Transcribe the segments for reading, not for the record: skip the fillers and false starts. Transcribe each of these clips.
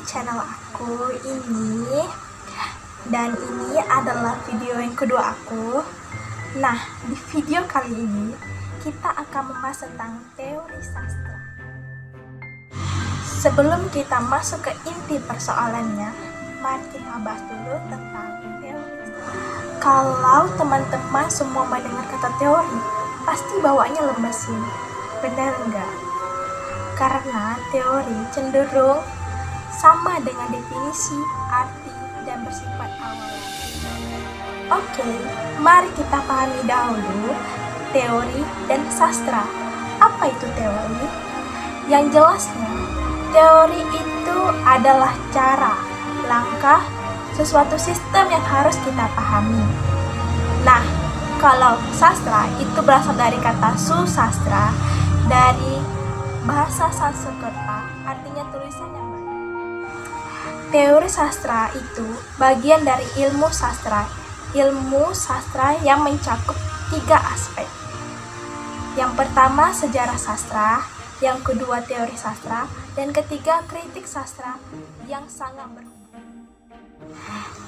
channel aku ini. Dan ini adalah video yang kedua aku. Nah, di video kali ini kita akan membahas tentang teori sastra. Sebelum kita masuk ke inti persoalannya, mari kita bahas dulu tentang teori sastra. Kalau teman-teman semua mendengar kata teori, pasti bawaannya lemes sih. Benar enggak? Karena teori cenderung sama dengan definisi, arti, dan bersifat awal. Oke, mari kita pahami dahulu teori dan sastra. Apa itu teori? Yang jelasnya, teori itu adalah cara, langkah, sesuatu sistem yang harus kita pahami. Nah, kalau sastra itu berasal dari kata susastra, dari bahasa Sanskerta, artinya tulisan yang baik. Teori sastra itu bagian dari ilmu sastra yang mencakup 3 aspek. Yang pertama sejarah sastra, yang kedua teori sastra, dan ketiga kritik sastra yang sangat berhubungan.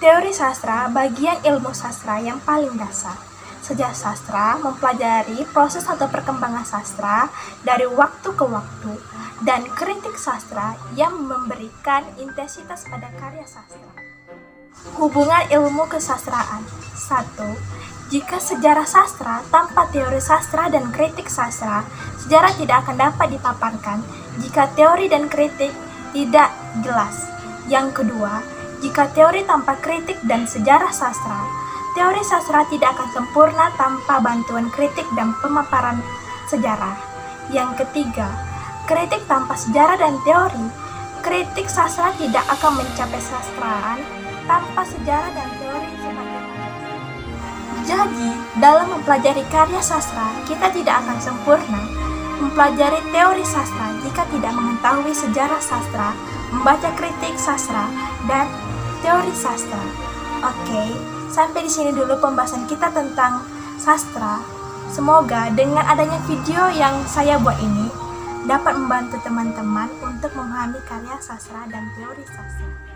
Teori sastra bagian ilmu sastra yang paling dasar. Sejarah sastra mempelajari proses atau perkembangan sastra dari waktu ke waktu, dan kritik sastra yang memberikan intensitas pada karya sastra. Hubungan ilmu kesastraan. 1. Jika sejarah sastra tanpa teori sastra dan kritik sastra, sejarah tidak akan dapat dipaparkan jika teori dan kritik tidak jelas. Yang kedua, jika teori tanpa kritik dan sejarah sastra, teori sastra tidak akan sempurna tanpa bantuan kritik dan pemaparan sejarah. Yang ketiga, kritik tanpa sejarah dan teori, kritik sastra tidak akan mencapai sastraan tanpa sejarah dan teori sebagai landasan. Jadi, dalam mempelajari karya sastra, kita tidak akan sempurna mempelajari teori sastra jika tidak mengetahui sejarah sastra, membaca kritik sastra, dan teori sastra. Oke, sampai di sini dulu pembahasan kita tentang sastra. Semoga dengan adanya video yang saya buat ini dapat membantu teman-teman untuk memahami karya sastra dan teori sastra.